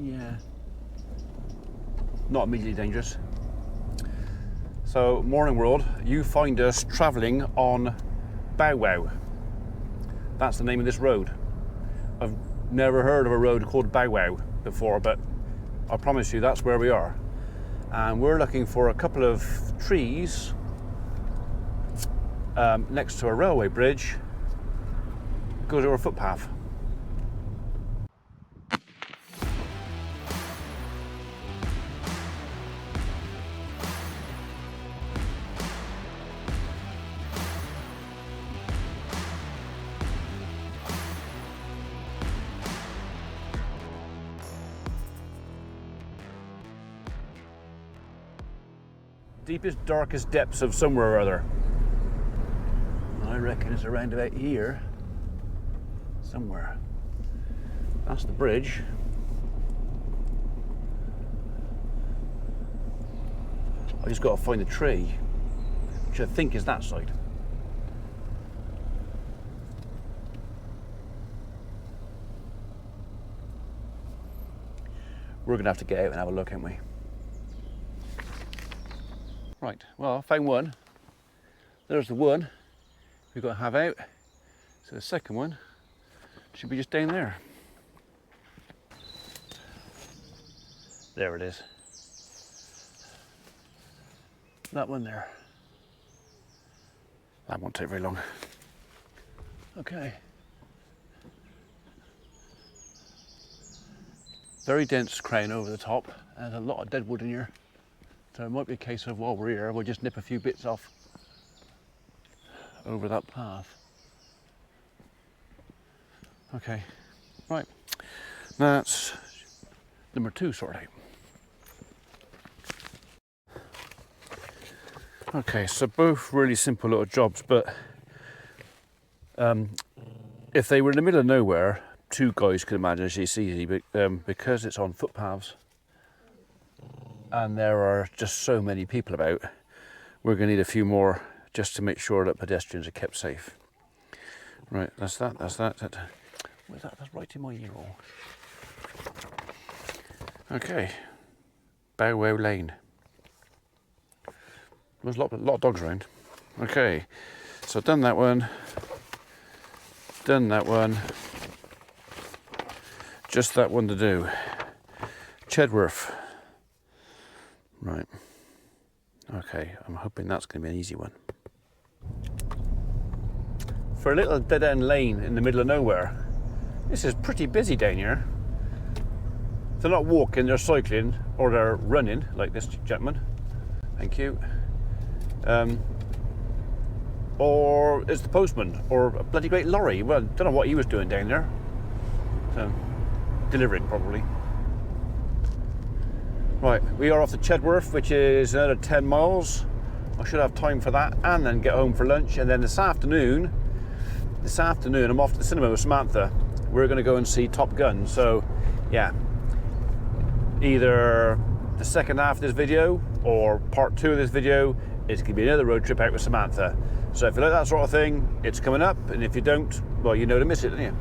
Yeah. Not immediately dangerous. So, morning world, you find us travelling on Bow Wow. That's the name of this road. I've never heard of a road called Bow Wow before, but I promise you that's where we are. And we're looking for a couple of trees next to a railway bridge, goes over a footpath. Deepest, darkest depths of somewhere or other. I reckon it's around about here, somewhere. That's the bridge. I just got to find the tree, which I think is that side. We're going to have to get out and have a look, aren't we? Right, well, I found one. There's the one we've got to have out. So the second one should be just down there. There it is. That one there. That won't take very long. Okay. Very dense crown over the top, and a lot of dead wood in here. So it might be a case of, while we're here, we'll just nip a few bits off over that path. Okay, right. That's number 2 sorted out. Okay, so both really simple little jobs, but if they were in the middle of nowhere, 2 guys could manage it's easy, but because it's on footpaths, and there are just so many people about, we're going to need a few more just to make sure that pedestrians are kept safe. Right, that's that. Where's that? That's right in my ear hole. Okay, Bow Wow Lane. There's a lot of dogs around. Okay, so I've done that one. Done that one. Just that one to do. Chedworth. Right. Okay, I'm hoping that's going to be an easy one. For a little dead-end lane in the middle of nowhere, this is pretty busy down here. They're not walking, they're cycling, or they're running, like this gentleman. Thank you. Or it's the postman, or a bloody great lorry. Well, don't know what he was doing down there. So, delivering, probably. Right, we are off to Chedworth, which is another 10 miles. I should have time for that, and then get home for lunch. And then this afternoon, I'm off to the cinema with Samantha. We're going to go and see Top Gun. So, yeah, either the second half of this video or part 2 of this video is going to be another road trip out with Samantha. So if you like that sort of thing, it's coming up. And if you don't, well, you know to miss it, don't you?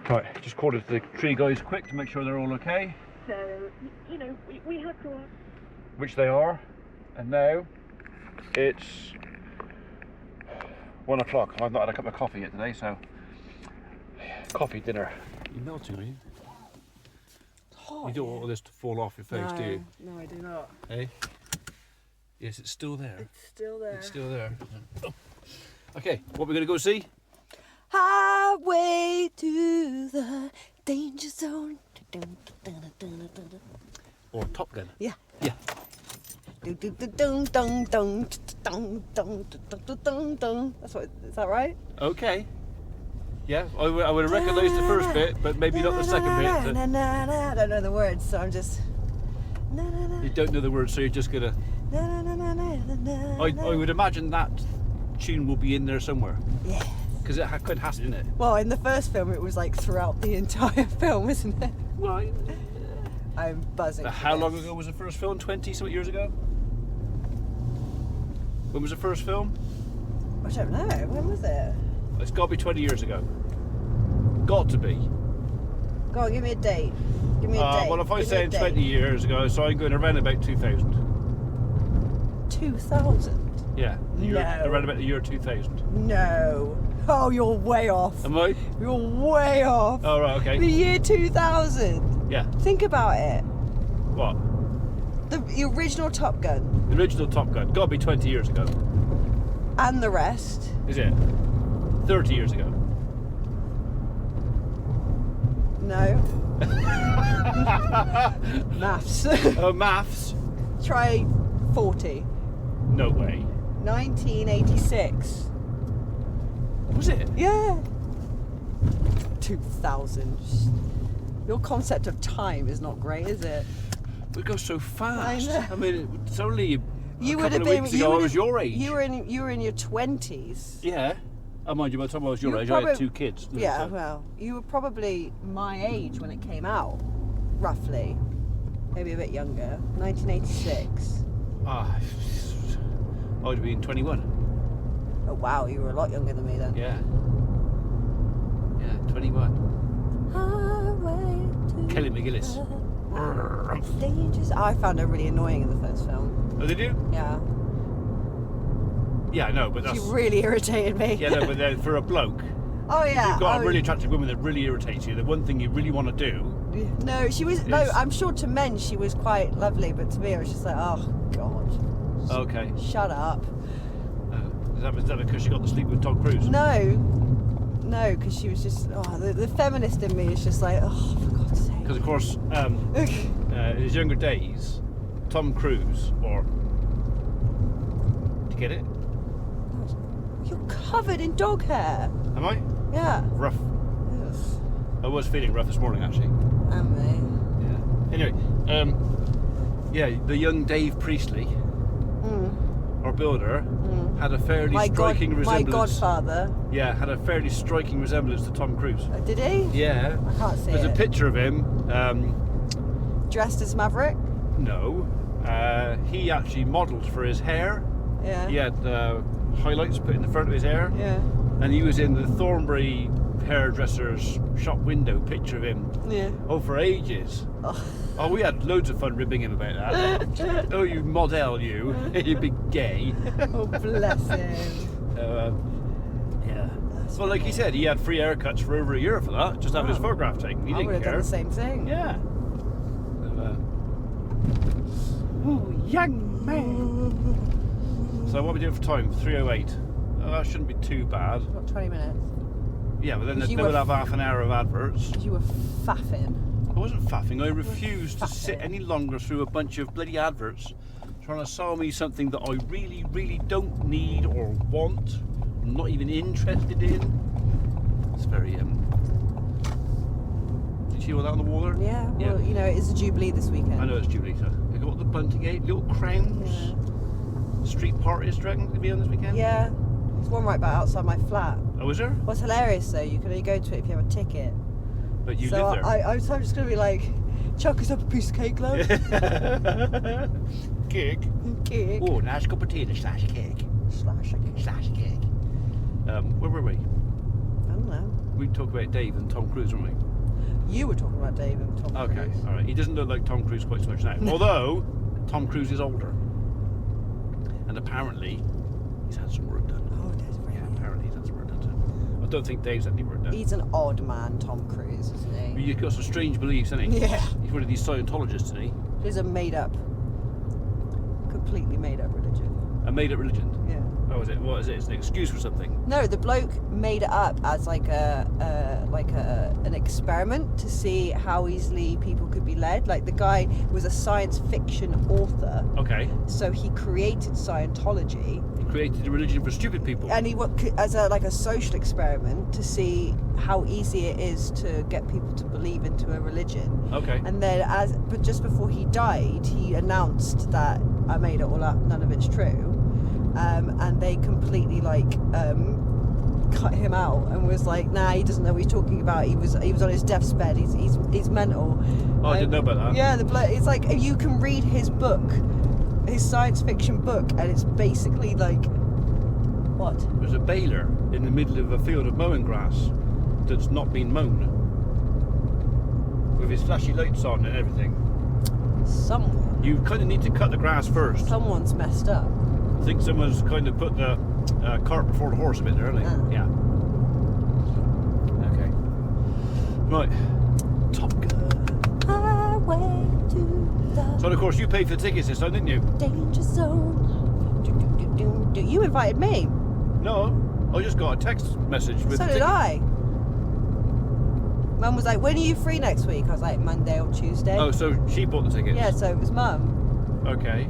Right, just called it the tree guys quick to make sure they're all okay. So, you know, we had to... Which they are. And now it's 1 o'clock. I've not had a cup of coffee yet today, so coffee dinner. You're melting, are you? hot. You don't want all this to fall off your face, do you? No, I do not. Hey? Yes, it's still there. It's still there. It's still there. Oh. Okay, what we're going to go see? Highway to the danger zone. Or Top Gun. Yeah. Yeah. That's what, is that right? Okay. Yeah, I would have recognised the first bit, but maybe not the second bit. I don't know the words, so I'm just... You don't know the words, so you're just gonna... I would imagine that tune will be in there somewhere. Yeah. Because it quite has to, isn't it? Well, in the first film, it was like throughout the entire film, isn't it? Well, I'm buzzing. How long ago was the first film? 20 something years ago? When was the first film? I don't know. When was it? It's got to be 20 years ago. Got to be. Go on, give me a date. Give me a date. Well, if I Give say me a date. 20 years ago, so I'm going around about 2000. 2000? Yeah. No. Around about the year 2000. No. Oh, you're way off. Am I? You're way off. Oh, right, okay. The year 2000. Yeah. Think about it. What? The original Top Gun. The original Top Gun. Got to be 20 years ago. And the rest. Is it? 30 years ago. No. Maths. Oh, maths? Try 40. No way. 1986. Was it? Yeah. 2000. Your concept of time is not great, is it? It goes so fast. I know. I mean, it's only You a would couple have of been. weeks You ago I would was have- your age. You were in your 20s. Yeah. Oh, mind you, by the time I was your You were age, I had probably- 2 kids. Yeah, So- well, you were probably my age when it came out, roughly. Maybe a bit younger. 1986. Ah, I would have been 21. Oh wow, you were a lot younger than me then. Yeah. Yeah, 21. Highway to Kelly McGillis. Dangerous. I found her really annoying in the first film. Oh, did you? Yeah. Yeah, I know, but that's... She really irritated me. Yeah, no, but then for a bloke, Oh yeah. you've got oh, a really attractive woman that really irritates you. The one thing you really want to do... No, she was. No, is- I'm sure to men she was quite lovely, but to me I was just like, oh god. Okay. Shut up. Is that because she got to sleep with Tom Cruise? No, because she was just. Oh, the feminist in me is just like, oh, for God's sake. Because, of course, in his younger days, Tom Cruise, or... Did you get it? You're covered in dog hair. Am I? Yeah. Rough. Ugh. I was feeling rough this morning, actually. And me. Yeah. Anyway, yeah, the young Dave Priestley, our builder, had a fairly striking My resemblance. godfather. Yeah, had a fairly striking resemblance to Tom Cruise. Did he? Yeah. I can't see There's it. a picture of him. Dressed as Maverick. No. He actually modelled for his hair. Yeah. He had highlights put in the front of his hair. Yeah. And he was in the Thornbury hairdresser's shop window picture of him. Yeah. Oh, for ages. Oh. Oh, we had loads of fun ribbing him about that. Oh, you model, you. You big gay. Oh, bless him. Yeah. That's Well, like he said, he had free haircuts for over a year for that, just having his Wow. photograph taken. He I didn't would have care. done the same thing. Yeah. Ooh, young man. So what are we doing for time? 3:08. Oh, that shouldn't be too bad. Got 20 minutes. Yeah, but then You we'll were- have half an hour of adverts. You were faffing. I wasn't faffing. I refused to sit faffing. any longer through a bunch of bloody adverts trying to sell me something that I really, really don't need or want. I'm not even interested in. It's very Did you see all that on the wall there? Yeah. Well, you know, it is the Jubilee this weekend. I know it's Jubilee. So they got the bunting gate, little crowns, street parties. Do you reckon to be on this weekend? Yeah. There's one right about outside my flat. Oh, is there? What's hilarious though, you can only go to it if you have a ticket. But you so live there. I'm just going to be like, chuck us up a piece of cake, love. Cake. Cake. Oh, nice cup of tea slash cake. Slash a cake. Slash cake. Where were we? I don't know. We talked about Dave and Tom Cruise, weren't we? You were talking about Dave and Tom Okay, Cruise. all right. He doesn't look like Tom Cruise quite so much now. Although, Tom Cruise is older. And apparently, he's had some work done. Oh, that's Yeah, right. apparently he's had some work done too. I don't think Dave's had any work done. He's an odd man, Tom Cruise, isn't he? He's got some strange beliefs, hasn't he? Yeah. He's one of these Scientologists, isn't he? He's a completely made up religion. A made-up religion. Yeah. Oh, is it? What is it? It's an excuse for something. No, the bloke made it up as like an experiment to see how easily people could be led. Like the guy was a science fiction author, Okay. so he created Scientology, He created a religion for stupid people. and he as a social experiment to see how easy it is to get people to believe into a religion. Okay. And then, but just before he died, he announced that I made it all up, none of it's true. And they completely cut him out and was like, nah, he doesn't know what he's talking about. He was on his deathbed. He's mental. Oh, I didn't know about that. Yeah, it's like you can read his book. this science fiction book, and it's basically like what? There's a baler in the middle of a field of mowing grass that's not been mown, with his flashy lights on and everything. Someone. You kind of need to cut the grass first. Someone's messed up. I think someone's kind of put the cart before the horse a bit there, haven't they? Ah. Yeah. Okay. Right. Top Gun. Highway to the So, of course, you paid for the tickets this time, didn't you? danger zone. You invited me. No. I just got a text message with So the did ticket. I. Mum was like, when are you free next week? I was like, Monday or Tuesday. Oh, so she bought the tickets? Yeah, so it was Mum. Okay.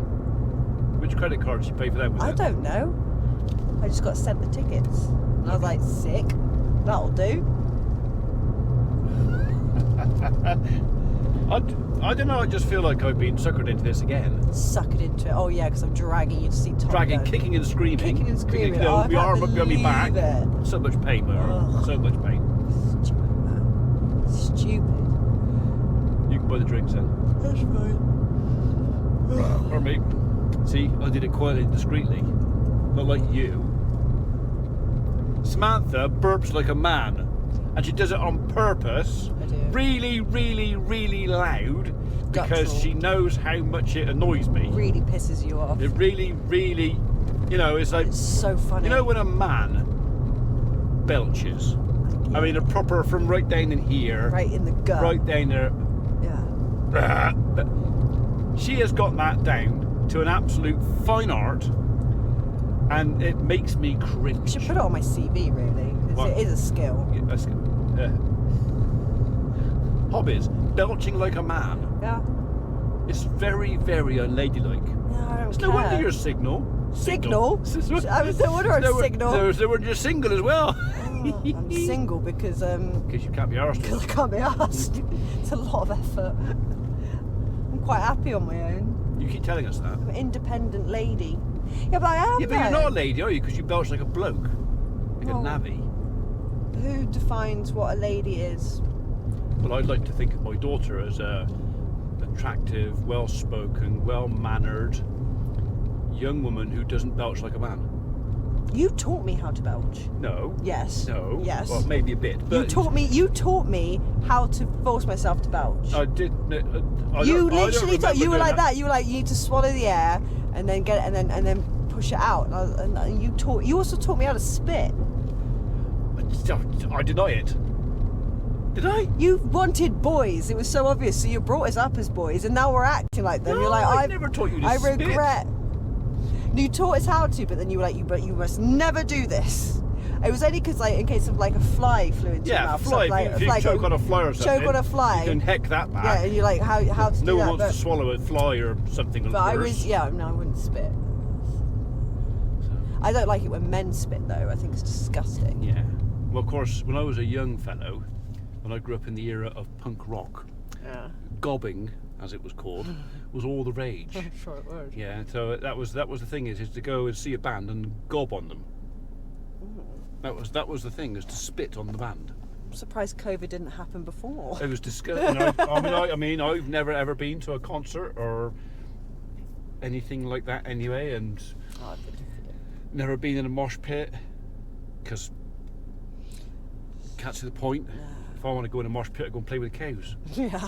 Which credit card did you pay for them with? I don't know. I just got sent the tickets. And I was like, sick. That'll do. I don't know, I just feel like I've been suckered into this again. Suck it into it. Oh yeah, because I'm dragging you to see Top Dragging, Gun. kicking and screaming. Kicking and screaming. You know, Oh, I my can't arm up behind my back. believe it. So much pain, Mara. Ugh. So much pain. Stupid, man. Stupid. You can buy the drinks then. That's fine. Or me. See, I did it quietly and discreetly. Not like you. Samantha burps like a man. And she does it on purpose. I do. Really, really, really loud. Because Guttural. she knows how much it annoys me. Really pisses you off. It really, really, you know, it's like, It's so funny. you know when a man belches? I mean, a proper from right down in here, Right in the gut. right down there. Yeah. She has got that down to an absolute fine art, and it makes me I cringe. should put it on my CV, really. Because What? it is a skill. Yeah, that's good. Hobbies: belching like a man. Yeah. It's very, very unladylike. Yeah, I don't It's care. no wonder you're signal. Signal? I was no wonder I'm signal. No wonder you're single as well. Oh, I'm single because Because you can't be arsed. I can't be asked. It's a lot of effort. I'm quite happy on my own. You keep telling us that. I'm an independent lady. Yeah, but I am. Yeah, but you're though. not a lady, are you? Because you belch like a bloke, like Oh. a navvy. Who defines what a lady is? Well, I'd like to think of my daughter as a attractive, well-spoken, well-mannered young woman who doesn't belch like a man. You taught me how to belch. No. Yes. No. Yes. Well, maybe a bit. But You taught me how to force myself to belch. I did. You literally you were like that. You were like, you need to swallow the air and then get it and then push it out. And you also taught me how to spit. I deny it. Did I? You wanted boys. It was so obvious. So you brought us up as boys, and now we're acting like them. No, You're like, I never taught you to I spit. regret. You taught us how to, but then you were like, you must never do this. It was only because, like, in case of like a fly flew into your Yeah, mouth. fly. Like, If you choke on a fly or something. Choke on a fly. You can heck that back. Yeah, and you're like, how to No do one that? wants But, to swallow a fly or something. but I was, no, I wouldn't spit. I don't like it when men spit though. I think it's disgusting. Yeah. Well, of course, when I was a young fellow, when I grew up in the era of punk rock, Yeah. gobbing, as it was called, was all the rage. Sure it was. Yeah. So that was the thing is to go and see a band and gob on them. That was the thing, is to spit on the band. I'm surprised COVID didn't happen before. It was disgusting. I mean, I've never ever been to a concert or anything like that anyway, and Oh, I've been to never been in a mosh pit because can't see the point. If I want to go in a mosh pit, I go and play with the cows. Yeah,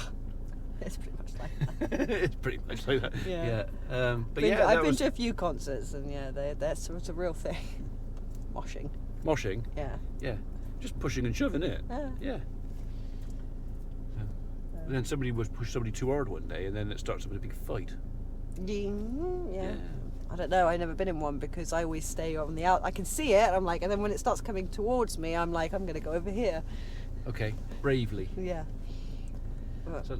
it's pretty much like that. It's pretty much like that. Yeah. But yeah, I've been to a few concerts, and yeah, it's a real thing. Moshing. moshing. Yeah. Yeah, just pushing and shoving it. Yeah. Yeah. And then somebody would push somebody too hard one day, and then it starts with a big fight. Yeah. Yeah. I don't know. I've never been in one because I always stay on the out. I can see it. I'm like, and then when it starts coming towards me, I'm like, I'm gonna go over here. Okay, bravely. Yeah. So,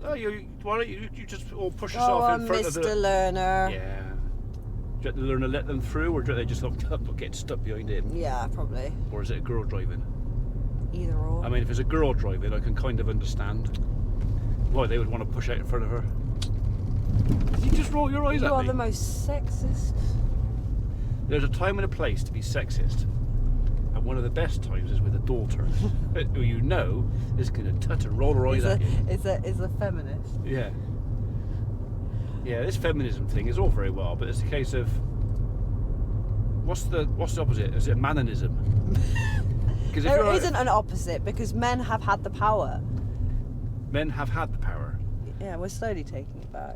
why don't you just all push Go yourself on, in front of the... Mr. Learner. Yeah. Do you have to learn to let them through, or do they just not get stuck behind him? Yeah, probably. Or is it a girl driving? Either or. I mean, if it's a girl driving, I can kind of understand why they would want to push out in front of her. You just roll your eyes you at are me. the most sexist. There's a time and a place to be sexist. And one of the best times is with a daughter who you know is going to touch and roll her eyes at you. Is a feminist. Yeah. Yeah, this feminism thing is all very well, but it's a case of what's the opposite? Is it manism? There isn't an opposite because men have had the power. Men have had the power. Yeah, we're slowly taking it back.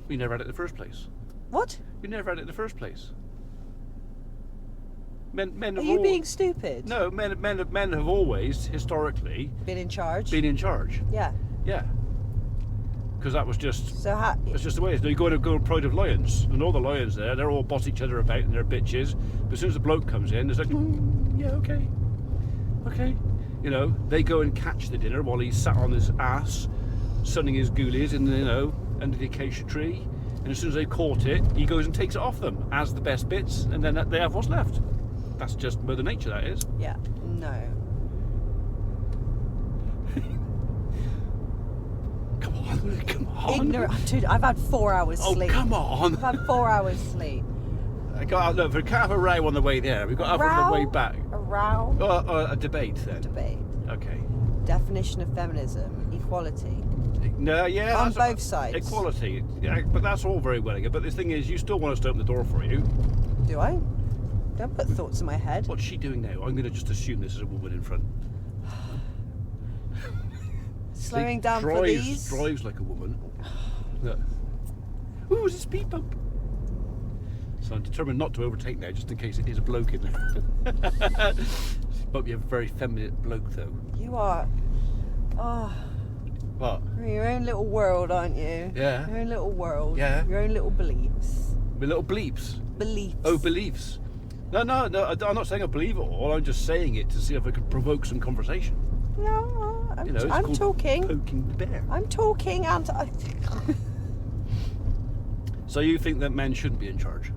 We never had it in the first place. What? We never had it in the first place. Men Are have you being stupid? No, men have always historically Been in charge? been in charge. Yeah. Yeah. Because that was just So how? that's just the way it is. You go to Pride of Lions, and all the lions there, they're all boss each other about and they're bitches. But as soon as the bloke comes in, it's like, yeah, okay. You know, they go and catch the dinner while he's sat on his ass, sunning his ghoulies in the, under the acacia tree. And as soon as they caught it, he goes and takes it off them as the best bits, and then they have what's left. That's just Mother Nature, that is. Yeah. No. Come on. Ignorant. Dude, I've had 4 hours sleep. Oh, come on. I've had 4 hours sleep. Look, if we can't have a row on the way there, we've got to have it on the way back. A row? A debate then. Debate. Okay. Definition of feminism. Equality. No, yeah. On both sides. Equality. Yeah, but that's all very well. But the thing is, you still want us to open the door for you. Do I? Don't put thoughts in my head. What's she doing now? I'm going to just assume this is a woman in front. Slowing down for these. Drives like a woman. Look. Ooh, is it speed bump? So I'm determined not to overtake now, just in case it is a bloke in there. But you're a very feminine bloke, though. You are. Oh. What? You're in your own little world, aren't you? Yeah. Your own little world. Yeah. Your own little beliefs. My little bleeps. Beliefs. Oh, beliefs. No, I'm not saying I believe it all. I'm just saying it to see if I could provoke some conversation. No, I'm, It's I'm called talking. Poking the bear. I'm talking and. So you think that men shouldn't be in charge?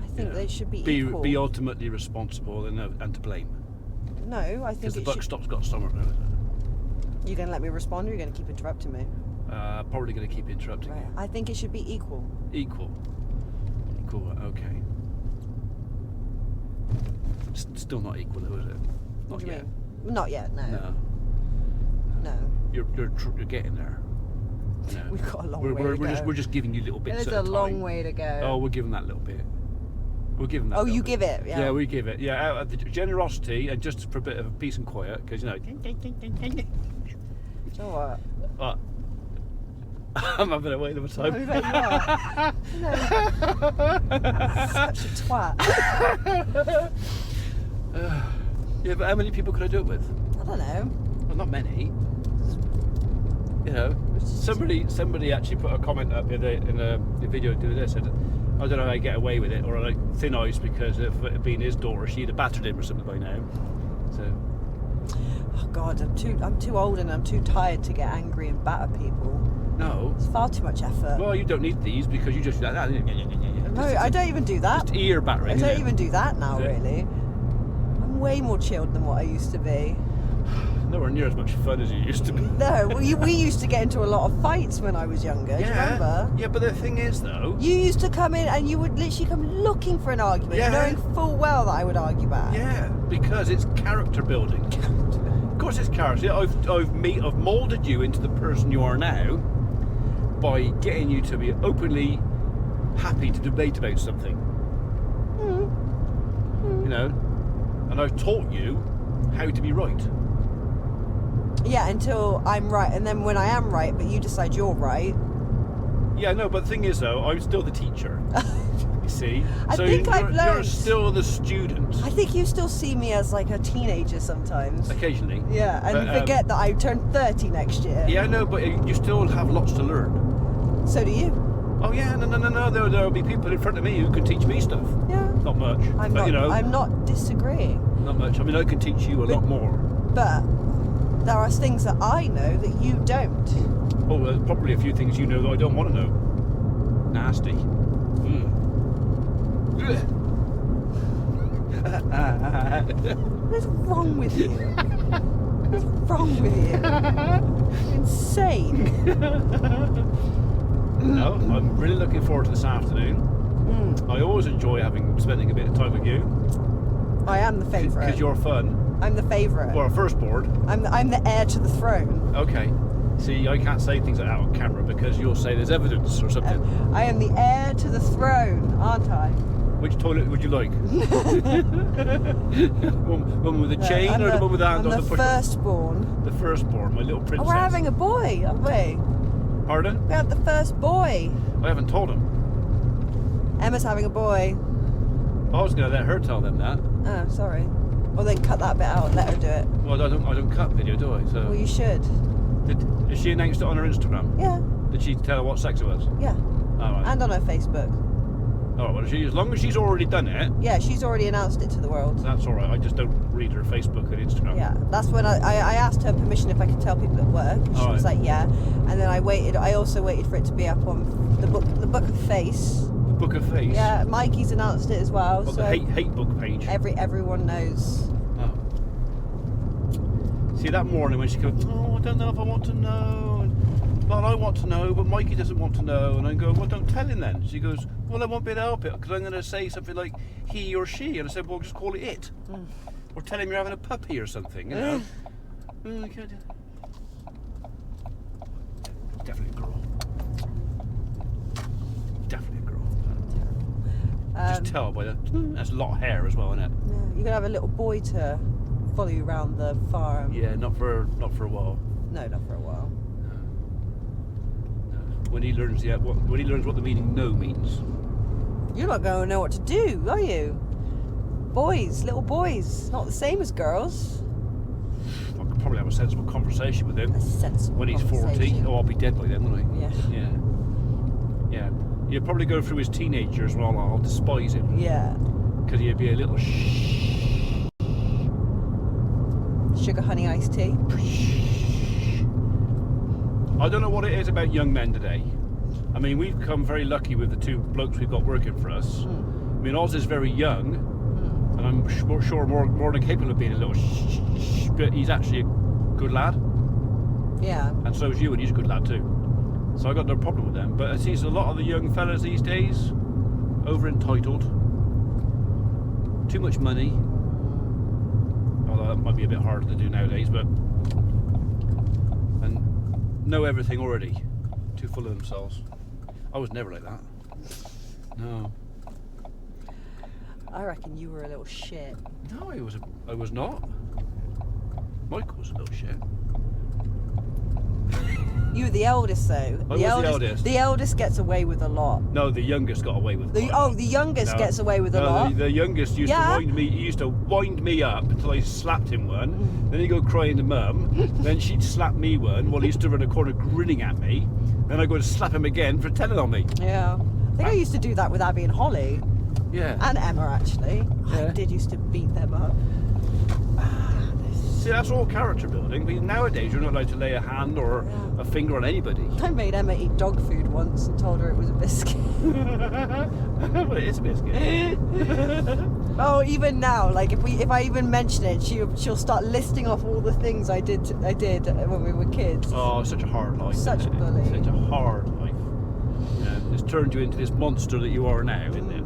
I think they should be equal. Be ultimately responsible and to blame. No, I think Because the it buck should. stops got somewhere. You're going to let me respond or you're going to keep interrupting me? Probably going to keep interrupting Right. you. I think it should be equal. Equal, okay. Still not equal though, is it? What Not do you yet. mean? Not yet, no. No. You're getting there. No. We've got a long way to go. We're just giving you little bits It is at a a time. long way to go. Oh, we're giving that little bit. We're giving that. Oh, little you bit. give it, yeah. Yeah, we give it. Yeah, out of the generosity and just for a bit of peace and quiet, because Do you know what? What? I'm having a whale of a time. I bet you are. No. Such a twat. Yeah, but how many people could I do it with? I don't know. Well, not many. You know, somebody actually put a comment up in the video doing this. Said, I don't know how I get away with it, or like thin ice because if it had been his daughter, she'd have battered him or something by now. So. Oh God, I'm too old and I'm too tired to get angry and batter people. No. It's far too much effort. Well, you don't need these because you just. No, I don't even do that. Just ear battering. I don't even do that now, really. I'm way more chilled than what I used to be. Nowhere near as much fun as you used to be. No, we used to get into a lot of fights when I was younger. Do you remember? Yeah, but the thing is, though. You used to come in and you would literally come looking for an argument, knowing full well that I would argue back. Yeah, because it's character building. Of course, it's character. I've moulded you into the person you are now by getting you to be openly happy to debate about something. You know, and I've taught you how to be right. Yeah, until I'm right, and then when I am right, but you decide you're right. Yeah, no, but the thing is, though, I'm still the teacher. You see? I think I've learned. You're still the student. I think you still see me as like a teenager sometimes. Occasionally. Yeah, and But, you forget that I turn 30 next year. Yeah, I know, but you still have lots to learn. So do you. Oh yeah, no. There'll be people in front of me who can teach me stuff. Yeah. Not much. I'm not disagreeing. Not much. I mean, I can teach you a lot more. But there are things that I know that you don't. Oh, there's probably a few things you know that I don't want to know. Nasty. What's wrong with you? What's wrong with you? You're insane. No, I'm really looking forward to this afternoon. I always enjoy spending a bit of time with you. I am the favourite. Because you're fun. I'm the favourite. Well, firstborn. I'm the heir to the throne. Okay. See, I can't say things like that on camera because you'll say there's evidence or something. I am the heir to the throne, aren't I? Which toilet would you like? one with a chain or the one with the hand on the push? Firstborn. The firstborn, my little princess. Oh, we're having a boy, aren't we? Pardon? We have the first boy. I haven't told him. Emma's having a boy. I was going to let her tell them that. Oh, sorry. Well, then cut that bit out. Let her do it. Well, I don't cut video, do I? So. Well, you should. Has she announced it on her Instagram? Yeah. Did she tell her what sex it was? Yeah. Oh, right. And on her Facebook. Oh, well, as long as she's already done it. Yeah, she's already announced it to the world. That's all right. I just don't read her Facebook and Instagram. Yeah, that's when I asked her permission if I could tell people at work. She was like, yeah. And then I also waited for it to be up on the book of Face. Book of Face? Yeah, Mikey's announced it as well. Well, so the hate book page. Everyone knows. Oh. See, that morning when she goes, oh, I don't know if I want to know. Well, I want to know, but Mikey doesn't want to know. And I go, well, don't tell him then. She goes, well, I won't be able to help it because I'm going to say something like he or she. And I said, well, just call it it. Or tell him you're having a puppy or something, you know. Definitely a girl. Definitely a girl. Just tell by the... That's a lot of hair as well, isn't it? Yeah, you're going to have a little boy to follow you around the farm. Yeah, not for a while. No, not for a while. When he learns what the meaning no means. You're not going to know what to do, are you? Boys, little boys, not the same as girls. I could probably have a sensible conversation with him. A sensible when he's 40. Oh, I'll be dead by then, won't I? Yeah. Yeah. He'll probably go through his teenage years while I'll despise him. Yeah. Because he'll be a little sugar honey iced tea. I don't know what it is about young men today. I mean, we've become very lucky with the two blokes we've got working for us. I mean, Oz is very young, and I'm sure more than capable of being a little but he's actually a good lad. Yeah. And so is you, and he's a good lad too. So I got no problem with them. But I see a lot of the young fellas these days, over entitled, too much money. Although that might be a bit harder to do nowadays, but know everything already, too full of themselves. I was never like that. No. I reckon you were a little shit. No, I was not. Michael was a little shit. You were the eldest, though. I was the eldest. The eldest gets away with a lot. No, the youngest got away with. The youngest gets away with a lot. The youngest used to wind me. He used to wind me up until I slapped him one. Then he'd go crying to mum. Then she'd slap me one while he stood in a corner grinning at me. Then I'd go and slap him again for telling on me. Yeah, I think I used to do that with Abby and Holly. Yeah. And Emma, actually. Yeah. I did used to beat them up. See, that's all character building, but nowadays you're not allowed to lay a hand or a finger on anybody. I made Emma eat dog food once and told her it was a biscuit. Well, it is a biscuit. Oh, even now, like if I even mention it, she'll start listing off all the things I did when we were kids. Oh, such a hard life. Such a bully. Such a hard life. You know, it's turned you into this monster that you are now, isn't it?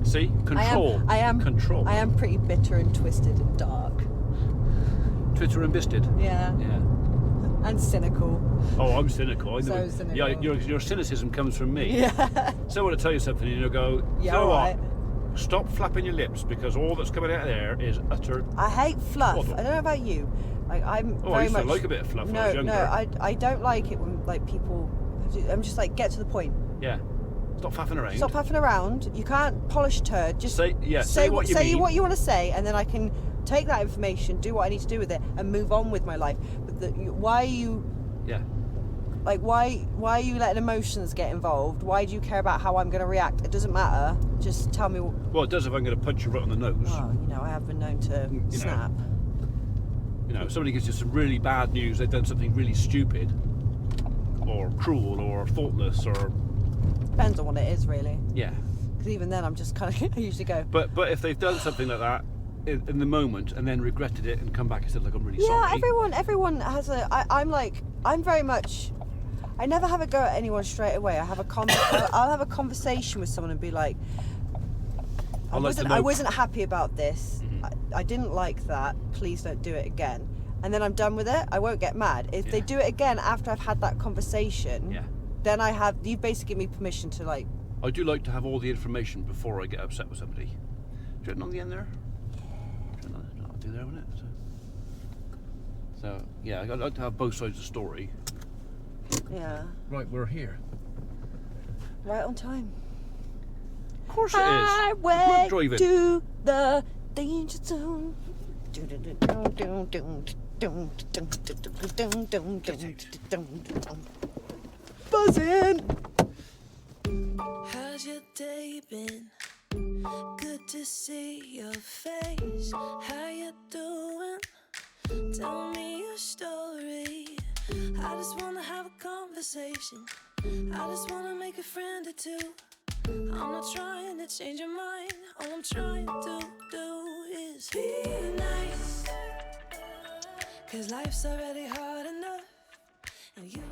See? Control. I am control. I am pretty bitter and twisted and dark. Twitter and bisted. Yeah. Yeah. And cynical. Oh, I'm cynical. So cynical. Yeah, your cynicism comes from me. Yeah. So I want to tell you something, and you'll go, yeah, you know right. what? Stop flapping your lips, because all that's coming out of there is utter... I hate fluff. Twaddle. I don't know about you. Like I'm very I used much... to like a bit of fluff when I was younger. No, I don't like it when like people... I'm just like, get to the point. Yeah. Stop faffing around. Stop faffing around. You can't polish turd. Just say what you mean. Say what you want to say, and then I can take that information, do what I need to do with it, and move on with my life. But why are you? Yeah. Like why are you letting emotions get involved? Why do you care about how I'm going to react? It doesn't matter. Just tell me. Well, it does if I'm going to punch you right on the nose. Well, I have been known to snap. If somebody gives you some really bad news, they've done something really stupid, or cruel, or thoughtless, or. Depends on what it is, really. Yeah. Because even then, I'm just kind of. I usually go. But if they've done something like that in the moment and then regretted it and come back and said, "Look, I'm really sorry." Yeah, everyone has a. I'm very much. I never have a go at anyone straight away. I have I'll have a conversation with someone and be like, I wasn't happy about this. I didn't like that. Please don't do it again. And then I'm done with it. I won't get mad. If they do it again after I've had that conversation, then you've basically given me permission to like. I do like to have all the information before I get upset with somebody. Written on the end there? I'll do there, wouldn't it? So yeah, I like to have both sides of the story. Yeah. Right, we're here. Right on time. Of course it is. Highway Driving. to the danger zone. Buzzing. How's your day been? Good to see your face. How you doing? Tell me your story. I just wanna have a conversation. I just wanna make a friend or two. I'm not trying to change your mind. All I'm trying to do is be nice. 'Cause life's already hard enough, and you